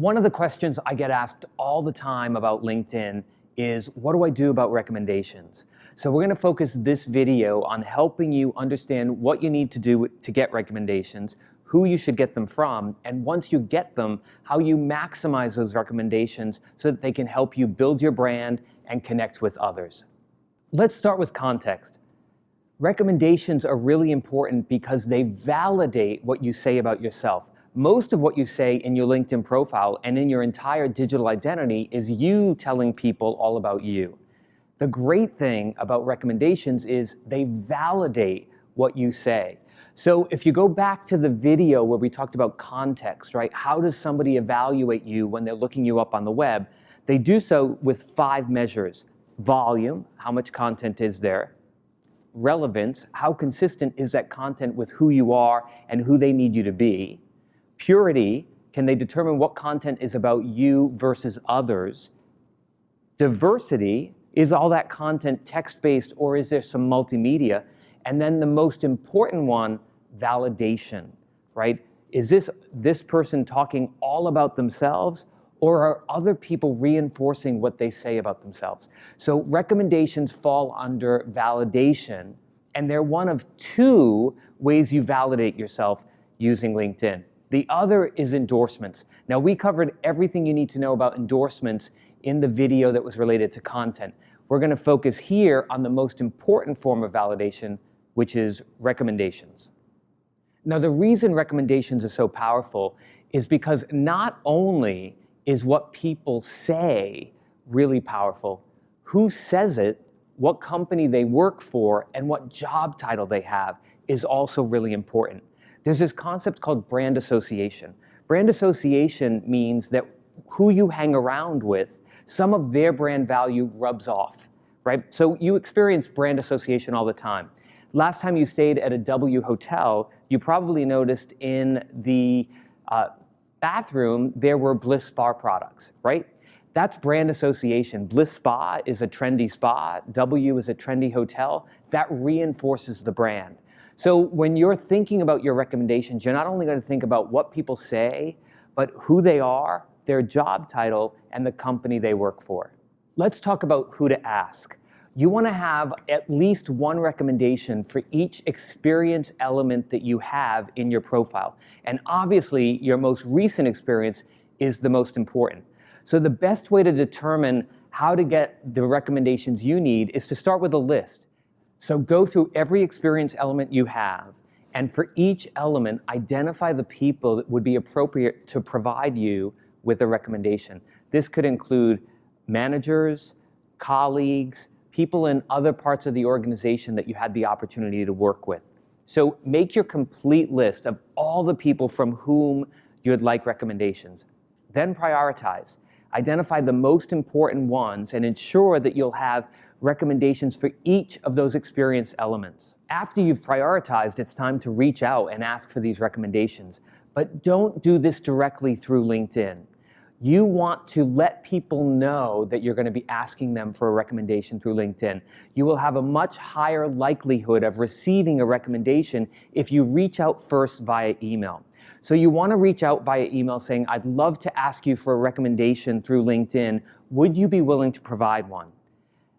One of the questions I get asked all the time about LinkedIn is, what do I do about recommendations? So we're going to focus this video on helping you understand what you need to do to get recommendations, who you should get them from, and once you get them, how you maximize those recommendations so that they can help you build your brand and connect with others. Let's start with context. Recommendations are really important because they validate what you say about yourself. Most of what you say in your LinkedIn profile and in your entire digital identity is you telling people all about you. The great thing about recommendations is they validate what you say. So if you go back to the video where we talked about context, right? How does somebody evaluate you when they're looking you up on the web? They do so with 5 measures. Volume, how much content is there? Relevance, how consistent is that content with who you are and who they need you to be? Purity, can they determine what content is about you versus others? Diversity, is all that content text-based or is there some multimedia? And then the most important one, validation, right? Is this person talking all about themselves, or are other people reinforcing what they say about themselves? So recommendations fall under validation, and they're one of 2 ways you validate yourself using LinkedIn. The other is endorsements. Now, we covered everything you need to know about endorsements in the video that was related to content. We're going to focus here on the most important form of validation, which is recommendations. Now, the reason recommendations are so powerful is because not only is what people say really powerful, who says it, what company they work for, and what job title they have is also really important. There's this concept called brand association. Brand association means that who you hang around with, some of their brand value rubs off, right? So you experience brand association all the time. Last time you stayed at a W hotel, you probably noticed in the bathroom there were Bliss Spa products, right? That's brand association. Bliss Spa is a trendy spa, W is a trendy hotel. That reinforces the brand. So when you're thinking about your recommendations, you're not only going to think about what people say, but who they are, their job title, and the company they work for. Let's talk about who to ask. You want to have at least one recommendation for each experience element that you have in your profile. And obviously, your most recent experience is the most important. So the best way to determine how to get the recommendations you need is to start with a list. So go through every experience element you have, and for each element, identify the people that would be appropriate to provide you with a recommendation. This could include managers, colleagues, people in other parts of the organization that you had the opportunity to work with. So make your complete list of all the people from whom you'd like recommendations. Then prioritize. Identify the most important ones and ensure that you'll have recommendations for each of those experience elements. After you've prioritized, it's time to reach out and ask for these recommendations. But don't do this directly through LinkedIn. You want to let people know that you're going to be asking them for a recommendation through LinkedIn. You will have a much higher likelihood of receiving a recommendation if you reach out first via email. So you want to reach out via email saying, I'd love to ask you for a recommendation through LinkedIn. Would you be willing to provide one?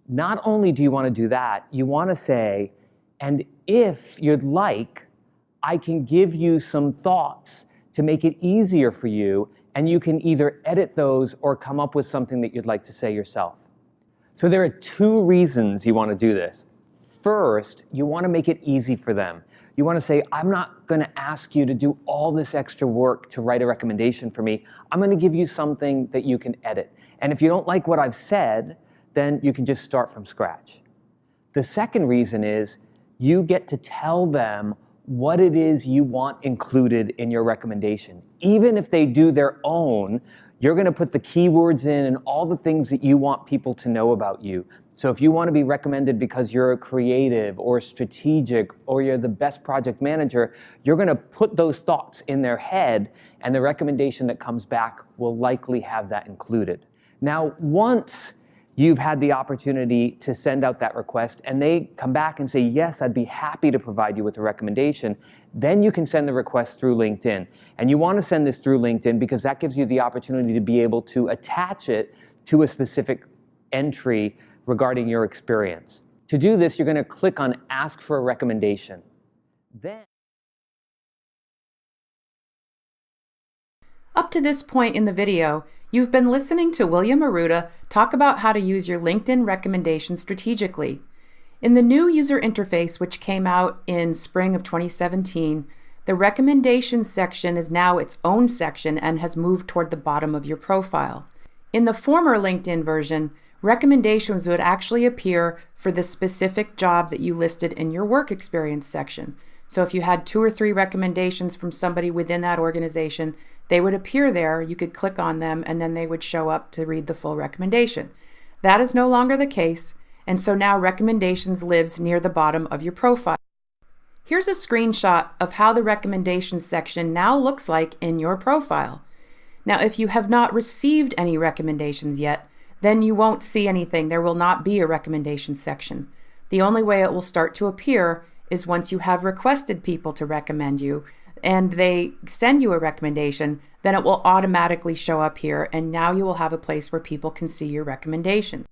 Not only do you want to do that, you want to say, and if you'd like, I can give you some thoughts to make it easier for you, and you can either edit those or come up with something that you'd like to say yourself. So there are 2 reasons you want to do this. First, you want to make it easy for them. You want to say, I'm not going to ask you to do all this extra work to write a recommendation for me. I'm going to give you something that you can edit. And if you don't like what I've said, then you can just start from scratch. The second reason is you get to tell them what it is you want included in your recommendation. Even if they do their own, you're going to put the keywords in and all the things that you want people to know about you. So if you want to be recommended because you're a creative or strategic or you're the best project manager, you're going to put those thoughts in their head, and the recommendation that comes back will likely have that included. Now, once you've had the opportunity to send out that request and they come back and say, yes, I'd be happy to provide you with a recommendation, then you can send the request through LinkedIn. And you want to send this through LinkedIn because that gives you the opportunity to be able to attach it to a specific entry regarding your experience. To do this, you're going to click on Ask for a Recommendation. Up to this point in the video, you've been listening to William Arruda talk about how to use your LinkedIn recommendation strategically. In the new user interface, which came out in spring of 2017, the recommendations section is now its own section and has moved toward the bottom of your profile. In the former LinkedIn version, recommendations would actually appear for the specific job that you listed in your work experience section. So if you had 2 or 3 recommendations from somebody within that organization, they would appear there, you could click on them, and then they would show up to read the full recommendation. That is no longer the case, and so now recommendations lives near the bottom of your profile. Here's a screenshot of how the recommendations section now looks like in your profile. Now, if you have not received any recommendations yet, then you won't see anything. There will not be a recommendation section. The only way it will start to appear is once you have requested people to recommend you and they send you a recommendation, then it will automatically show up here, and now you will have a place where people can see your recommendation.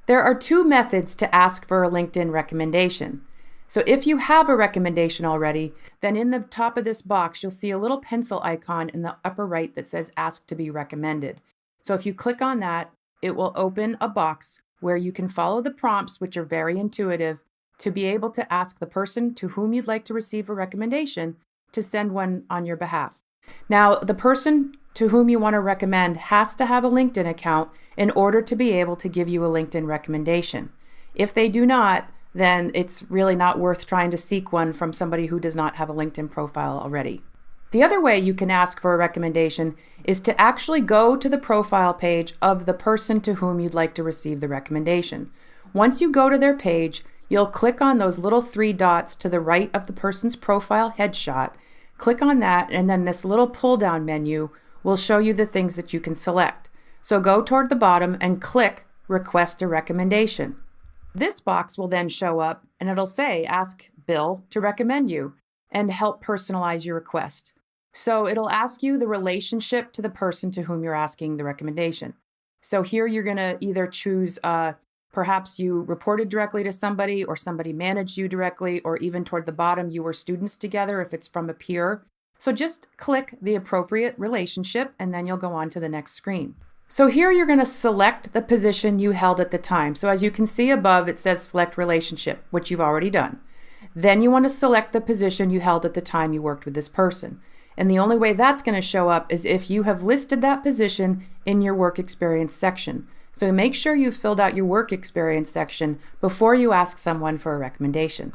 There are 2 methods to ask for a LinkedIn recommendation. So if you have a recommendation already, then in the top of this box, you'll see a little pencil icon in the upper right that says Ask to be Recommended. So if you click on that, it will open a box where you can follow the prompts, which are very intuitive, to be able to ask the person to whom you'd like to receive a recommendation to send one on your behalf. Now, the person to whom you want to recommend has to have a LinkedIn account in order to be able to give you a LinkedIn recommendation. If they do not, then it's really not worth trying to seek one from somebody who does not have a LinkedIn profile already. The other way you can ask for a recommendation is to actually go to the profile page of the person to whom you'd like to receive the recommendation. Once you go to their page, you'll click on those little 3 dots to the right of the person's profile headshot. Click on that, and then this little pull-down menu will show you the things that you can select. So go toward the bottom and click Request a Recommendation. This box will then show up, and it'll say, Ask Bill to recommend you, and help personalize your request. So it'll ask you the relationship to the person to whom you're asking the recommendation. So here you're going to either choose perhaps you reported directly to somebody, or somebody managed you directly, or even toward the bottom, you were students together if it's from a peer. So just click the appropriate relationship, and then you'll go on to the next screen. So here you're going to select the position you held at the time. So as you can see above, it says Select Relationship, which you've already done. Then you want to select the position you held at the time you worked with this person. And the only way that's going to show up is if you have listed that position in your work experience section. So make sure you've filled out your work experience section before you ask someone for a recommendation.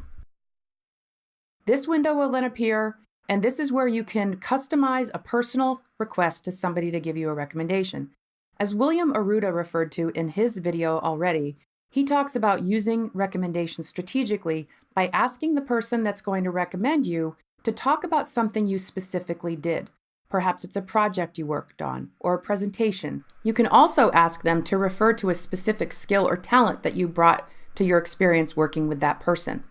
This window will then appear, and this is where you can customize a personal request to somebody to give you a recommendation. As William Arruda referred to in his video already, he talks about using recommendations strategically by asking the person that's going to recommend you to talk about something you specifically did. Perhaps it's a project you worked on or a presentation. You can also ask them to refer to a specific skill or talent that you brought to your experience working with that person.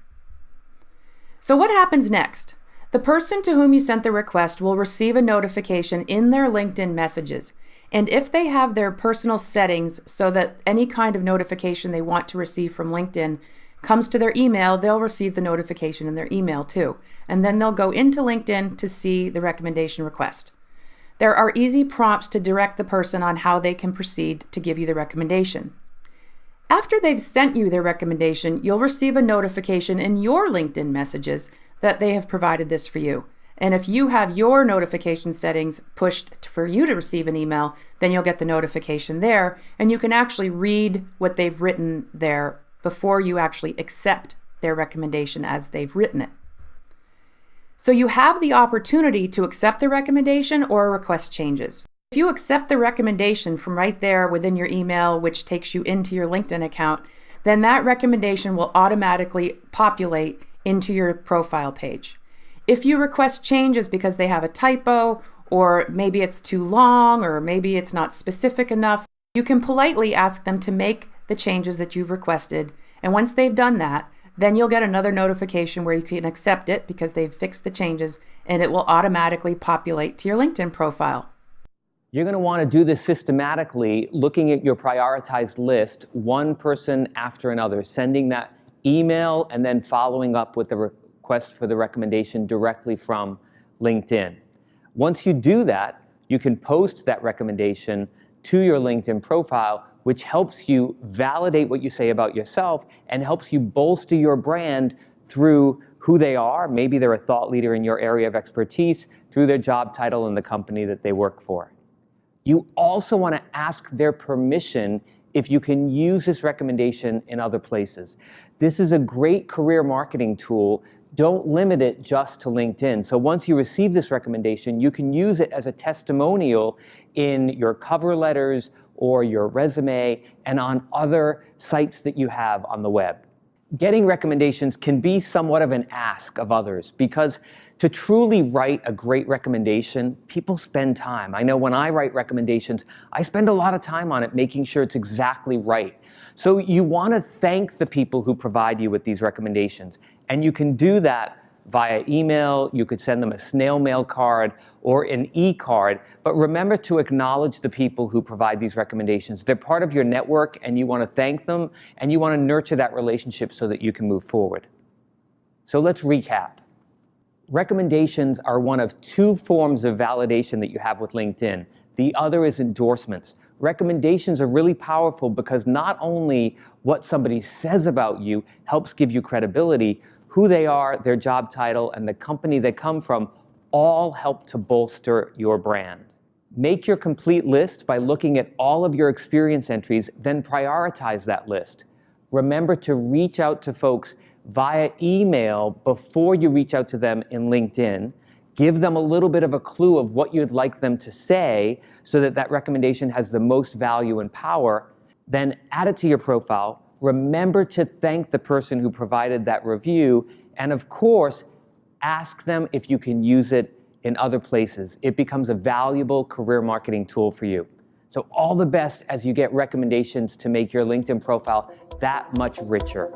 So what happens next? The person to whom you sent the request will receive a notification in their LinkedIn messages. And if they have their personal settings so that any kind of notification they want to receive from LinkedIn comes to their email, they'll receive the notification in their email too. And then they'll go into LinkedIn to see the recommendation request. There are easy prompts to direct the person on how they can proceed to give you the recommendation. After they've sent you their recommendation, you'll receive a notification in your LinkedIn messages that they have provided this for you. And if you have your notification settings pushed for you to receive an email, then you'll get the notification there, and you can actually read what they've written there before you actually accept their recommendation as they've written it. So you have the opportunity to accept the recommendation or request changes. If you accept the recommendation from right there within your email, which takes you into your LinkedIn account, then that recommendation will automatically populate into your profile page. If you request changes because they have a typo, or maybe it's too long, or maybe it's not specific enough, you can politely ask them to make the changes that you've requested. And once they've done that, then you'll get another notification where you can accept it because they've fixed the changes, and it will automatically populate to your LinkedIn profile. You're going to want to do this systematically, looking at your prioritized list, one person after another, sending that email and then following up with the request for the recommendation directly from LinkedIn. Once you do that, you can post that recommendation to your LinkedIn profile, which helps you validate what you say about yourself and helps you bolster your brand through who they are. Maybe they're a thought leader in your area of expertise, through their job title and the company that they work for. You also want to ask their permission if you can use this recommendation in other places. This is a great career marketing tool. Don't limit it just to LinkedIn. So once you receive this recommendation, you can use it as a testimonial in your cover letters or your resume and on other sites that you have on the web. Getting recommendations can be somewhat of an ask of others because to truly write a great recommendation, people spend time. I know when I write recommendations, I spend a lot of time on it, making sure it's exactly right. So you want to thank the people who provide you with these recommendations. And you can do that via email. You could send them a snail mail card or an e-card. But remember to acknowledge the people who provide these recommendations. They're part of your network and you want to thank them and you want to nurture that relationship so that you can move forward. So let's recap. Recommendations are one of two forms of validation that you have with LinkedIn. The other is endorsements. Recommendations are really powerful because not only what somebody says about you helps give you credibility, who they are, their job title, and the company they come from all help to bolster your brand. Make your complete list by looking at all of your experience entries, then prioritize that list. Remember to reach out to folks via email before you reach out to them in LinkedIn. Give them a little bit of a clue of what you'd like them to say so that that recommendation has the most value and power. Then add it to your profile. Remember to thank the person who provided that review. And of course, ask them if you can use it in other places. It becomes a valuable career marketing tool for you. So all the best as you get recommendations to make your LinkedIn profile that much richer.